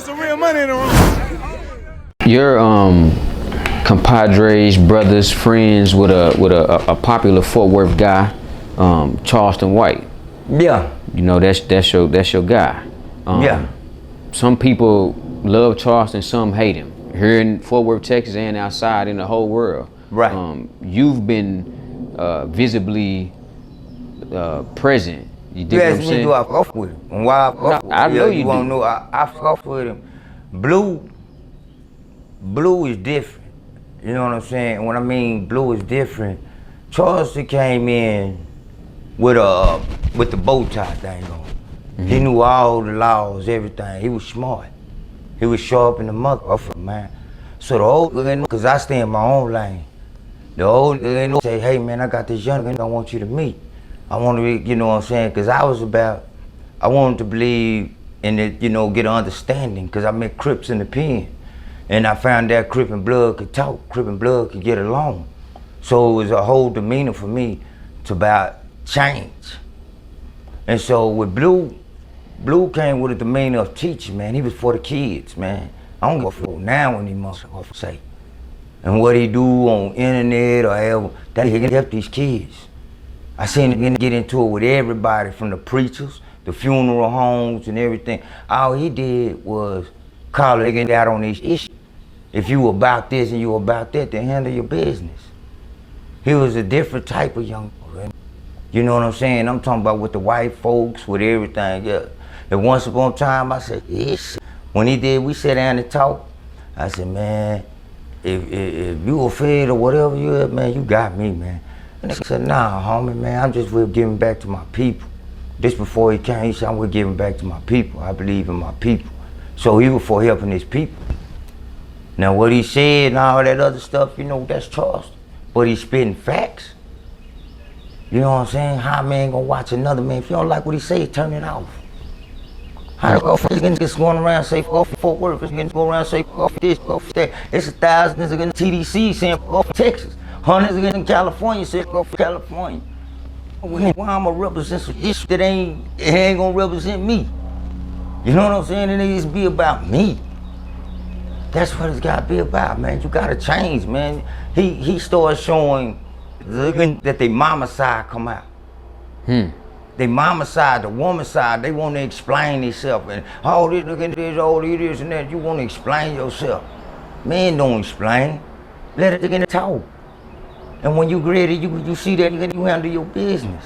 some real money in the room. Your compadres, brothers, friends with a popular Fort Worth guy, Charleston White. Yeah. You know that's your guy. Yeah. Some people love Charleston, some hate him. Here in Fort Worth, Texas, and outside in the whole world. Right. You've been visibly present. You dig what I'm saying? Do I fuck with him? And why I fuck with him? I know you wanna do. know I fuck with him. Blue is different. You know what I'm saying? When I mean blue is different, Charleston came in with the bow tie thing on. Mm-hmm. He knew all the laws, everything. He was smart. He was sharp in the motherfucker, man. So the old nigga, cause I stay in my own lane. The old nigga say, hey man, I got this young nigga I want you to meet. I want to, you know what I'm saying? Cause I wanted to believe in it, you know, get an understanding. Cause I met Crips in the pen. And I found that Crip and Blood could talk, Crip and Blood could get along. So it was a whole demeanor for me to about change. And so with Blue came with a demeanor of teaching, man. He was for the kids, man. I don't give a fuck now when he motherfuckers say. And what he do on internet or ever, that he can help these kids. I seen him get into it with everybody, from the preachers, the funeral homes and everything. All he did was call it out on these issues. If you about this and you about that, then handle your business. He was a different type of young boy. You know what I'm saying? I'm talking about with the white folks, with everything, yeah. And once upon a time, I said, yes. When he did, we sat down and talked. I said, man, if you were fed or whatever you had, man, you got me, man. And he said, nah, homie, man, I'm just with giving back to my people. This before he came, he said, I'm with giving back to my people. I believe in my people. So he was for helping his people. Now what he said and all that other stuff, you know, that's Charleston. But he's spitting facts. You know what I'm saying? How a man gonna watch another man? If you don't like what he say, turn it off. How the fuck is just going around and say fuck off Fort Worth? It's gonna go around and say fuck off this, fuck off that. It's 1,000 in TDC saying fuck off Texas. Hundreds in California saying fuck off California. Why I'ma represent some issue that ain't gonna represent me? You know what I'm saying? It needs to be about me. That's what it's gotta be about, man. You gotta change, man. He started showing that they mama side come out. They mama side, the woman side, they want to explain themselves. And all this, all this and that, you want to explain yourself. Man, don't explain. Let it talk. And when you ready, you see that, you handle your business.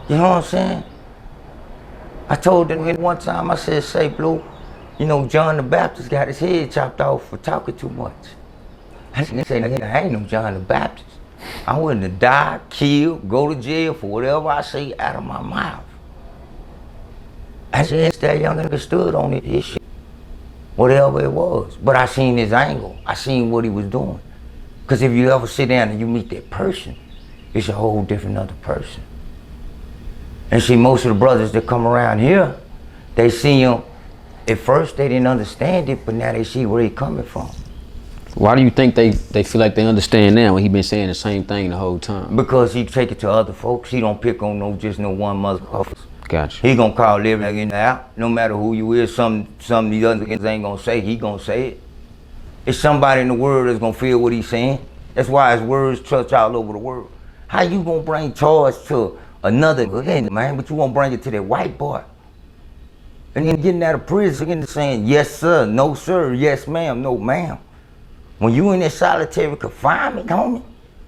You know what I'm saying? I told them one time, I said, say, Blue, you know, John the Baptist got his head chopped off for talking too much. I said, I ain't no John the Baptist. I wouldn't have died, killed, go to jail for whatever I say out of my mouth. I said, that young nigga stood on it issue, whatever it was. But I seen his angle. I seen what he was doing. Because if you ever sit down and you meet that person, it's a whole different other person. And see, most of the brothers that come around here, they see him, at first they didn't understand it, but now they see where he coming from. Why do you think they feel like they understand now when he been saying the same thing the whole time? Because he take it to other folks. He don't pick on just no one motherfucker. Gotcha. He gonna call everything out, no matter who you is. Some of these other things ain't gonna say, he gonna say it. It's somebody in the world that's gonna feel what he's saying. That's why his words touch all over the world. How you gonna bring charge to another man, but you won't bring it to that white boy? And then getting out of prison and saying, yes sir, no sir, yes ma'am, no ma'am. When you in that solitary confinement, homie,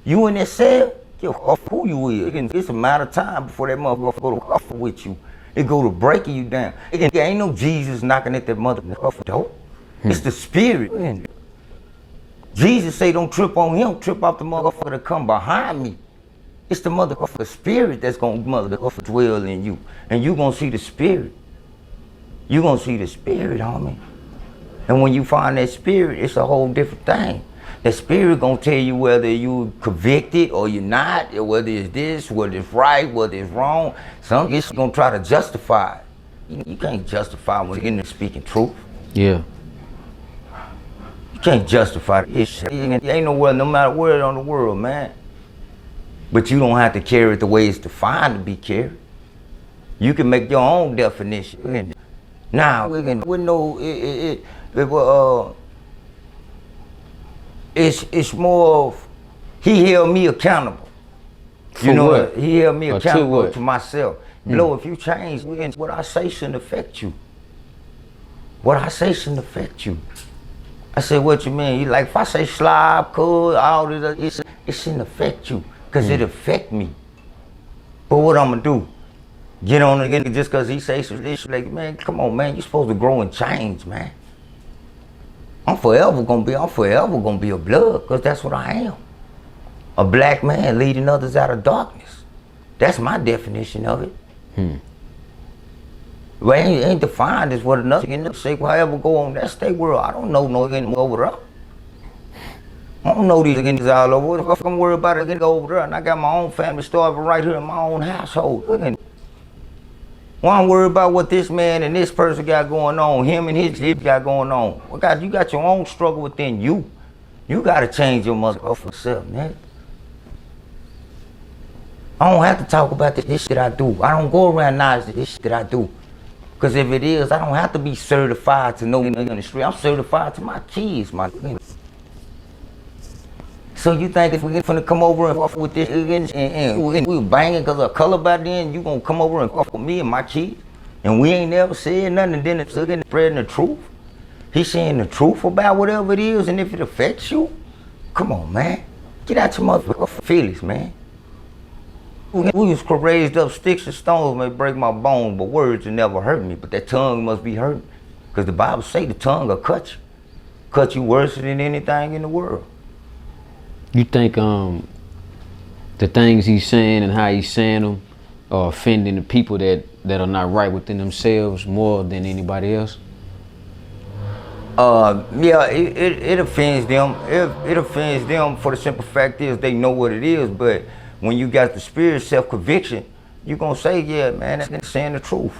you in that cell, give off who you is. It's a matter of time before that motherfucker go to offer with you. It go to breaking you down. It ain't no Jesus knocking at that motherfucker door. It's the spirit. Jesus say don't trip on him, trip off the motherfucker that come behind me. It's the motherfucker spirit that's gonna motherfucker dwell in you. And you gonna see the spirit. You gonna see the spirit, homie. And when you find that spirit, it's a whole different thing. That spirit gonna tell you whether you convicted or you're not, or whether it's this, whether it's right, whether it's wrong. Some it's gonna try to justify it. You can't justify when you're in there speaking truth. Yeah. You can't justify this shit. You ain't nowhere, no matter where on the world, man. But you don't have to carry it the way it's defined to be carried. You can make your own definition. Now, we know it's more of, he held me accountable. For You know, what? he held me Or accountable to to myself. Blo, if you change, what I say shouldn't affect you. What I say shouldn't affect you. I said, what you mean? He like, if I say slob, cool, all this, it shouldn't affect you, because it affect me. But what I'm gonna do? Get on it again just because he says this? Like, man, come on, man, you supposed to grow and change, man. I'm forever gonna be a blood, because that's what I am. A black man leading others out of darkness. That's my definition of it. Well, it ain't defined as what another can say, however go on that state world. I don't know no again over there. I don't know these niggas all over. If I'm worried about it, I go over there, and I got my own family starving right here in my own household. Why I'm worried about what this man and this person got going on, him and his got going on. Well, God, you got your own struggle within you. You gotta change your motherfucking self, man. I don't have to talk about this shit I do. I don't go around knowledge this shit that I do. Because if it is, I don't have to be certified to know in the street. I'm certified to my kids, my nigga. So you think if we're finna come over and fuck with this and we banging because of color by then, you gonna come over and fuck with me and my kids? And we ain't never said nothing, and then it's spreading the truth? He's saying the truth about whatever it is, and if it affects you, come on, man. Get out your motherfucking feelings, man. We was raised up, sticks and stones may break my bones, but words will never hurt me. But that tongue must be hurting. Because the Bible say the tongue will cut you. Cut you worse than anything in the world. You think the things he's saying and how he's saying them are offending the people that are not right within themselves more than anybody else? Yeah, it offends them. It offends them for the simple fact is they know what it is, but when you got the spirit self-conviction, you gonna say, yeah, man, that's saying the truth.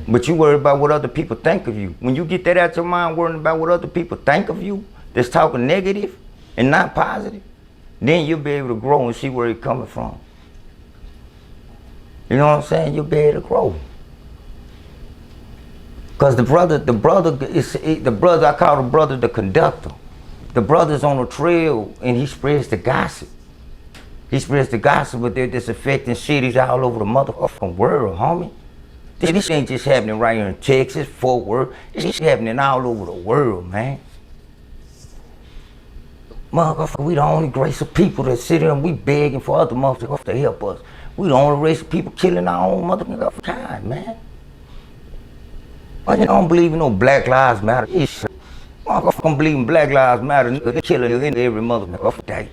But you worry about what other people think of you. When you get that out your mind, worrying about what other people think of you, that's talking negative and not positive, then you'll be able to grow and see where it's coming from. You know what I'm saying? You'll be able to grow. Cause the brother, I call the brother the conductor. The brother's on the trail and he spreads the gossip. He spreads the gossip, but they're just affecting cities all over the motherfucking world, homie. This ain't just happening right here in Texas, Fort Worth. It's happening all over the world, man. Motherfucker, we the only race of people that sit here and we begging for other motherfuckers to help us. We the only race of people killing our own motherfucking kind, man. I don't believe in no Black Lives Matter. Motherfucker don't believe in Black Lives Matter. They're killing every motherfucker day.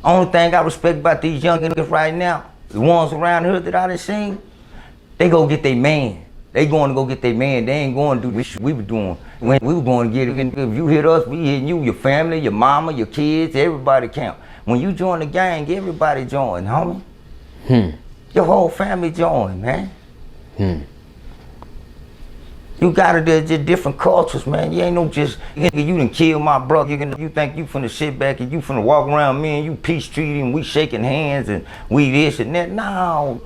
Only thing I respect about these young niggas right now, the ones around here that I done seen, they go get their man. They going to go get their man. They ain't going to do this shit we were doing. When we were going to get it, if you hit us, we hitting you, your family, your mama, your kids, everybody count. When you join the gang, everybody join, homie. Your whole family join, man. You got it, there's just different cultures, man. You ain't no just, you done kill my brother. You think you finna sit back and you finna walk around me and you peace treating and we shaking hands and we this and that. No,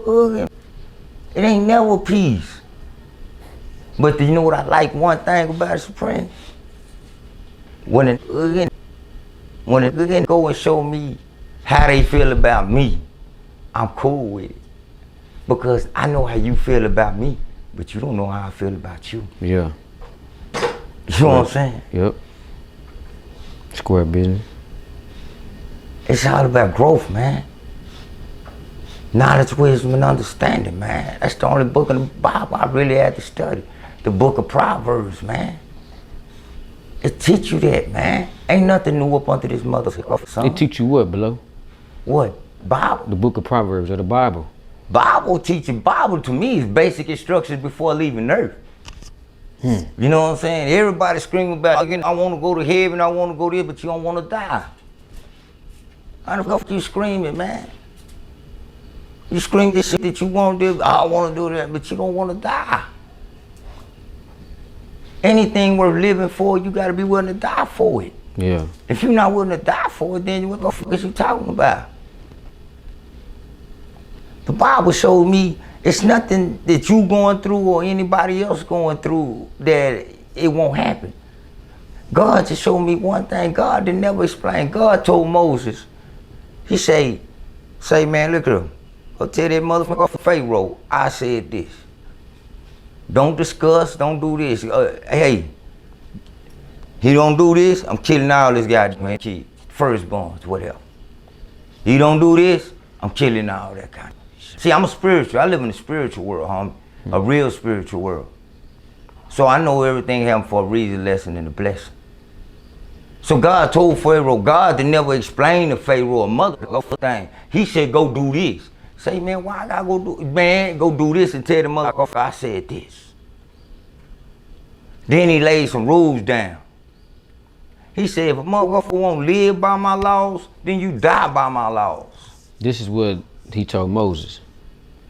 it ain't never peace. But you know what I like one thing about it, Supreme? When it go and show me how they feel about me, I'm cool with it. Because I know how you feel about me. But you don't know how I feel about you. Yeah. You know what I'm saying? Yep. Square business. It's all about growth, man. Knowledge, wisdom, and understanding, man. That's the only book in the Bible I really had to study. The book of Proverbs, man. It teach you that, man. Ain't nothing new up under this motherfucker, son. It teach you what, Blo? What? Bible? The book of Proverbs or the Bible? Bible teaching. Bible to me is basic instructions before leaving earth. You know what I'm saying? Everybody screaming about, I want to go to heaven, I want to go there, but you don't want to die. How the fuck you screaming, man? You scream this shit that you want to do, I want to do that, but you don't want to die. Anything worth living for, you got to be willing to die for it. Yeah. If you're not willing to die for it, then what the fuck is you talking about? The Bible showed me It's nothing that you going through or anybody else going through that it won't happen. God just showed me one thing. God didn't never explain. God told Moses, he say, man, look at him. Go tell that motherfucker Pharaoh, I said this. Don't discuss, don't do this. Hey, he don't do this, I'm killing all this goddamn kids, firstborns, whatever. He don't do this, I'm killing all that kind of shit. See, I'm a spiritual. I live in a spiritual world, homie. A real spiritual world. So I know everything happened for a reason, lesson, and a blessing. So God told Pharaoh, God did never explain to Pharaoh a motherfucker thing. He said, go do this. Say, man, why I gotta go do, man, go do this and tell the motherfucker I said this. Then he laid some rules down. He said, if a motherfucker won't live by my laws, then you die by my laws. This is what he told Moses.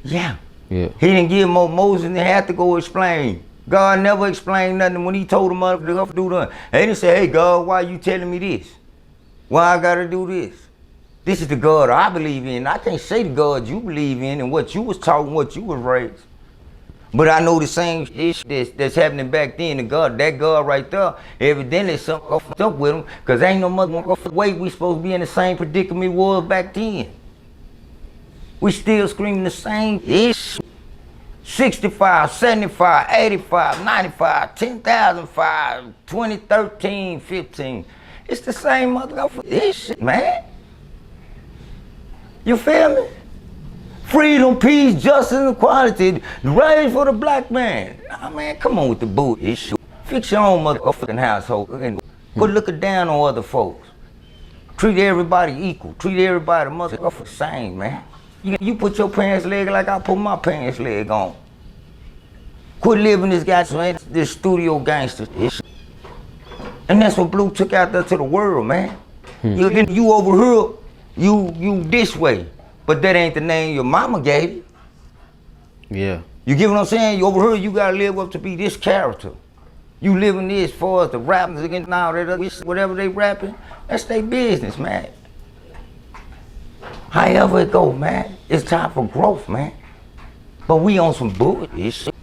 Yeah. Yeah. He didn't give Moses and they had to go explain. God never explained nothing when he told the motherfucker to do that. He didn't say, hey God, why you telling me this? Why I gotta do this? This is the God I believe in. I can't say the God you believe in and what you was taught and what you was raised. But I know the same issue that's happening back then. That God right there, evidently something up with him, because ain't no motherfucking way we supposed to be in the same predicament we was back then. We still screaming the same issue. 65, 75, 85, 95, 10,005, 2013, 15. It's the same motherfucking issue, man. You feel me? Freedom, peace, justice, and equality. The right for the black man. Nah, man, come on with the bullshit. Fix your own motherfucking household. Quit looking down on other folks. Treat everybody equal. Treat everybody motherfucking the same, man. You put your pants leg like I put my pants leg on. Quit living this studio gangster shit. And that's what Blue took out there to the world, man. You over here, you this way. But that ain't the name your mama gave you. Yeah. You get what I'm saying? You over here, you gotta live up to be this character. You living this as far as the rappers against now that other shit, whatever they rapping, that's their business, man. However it go, man, it's time for growth, man. But we on some bullshit.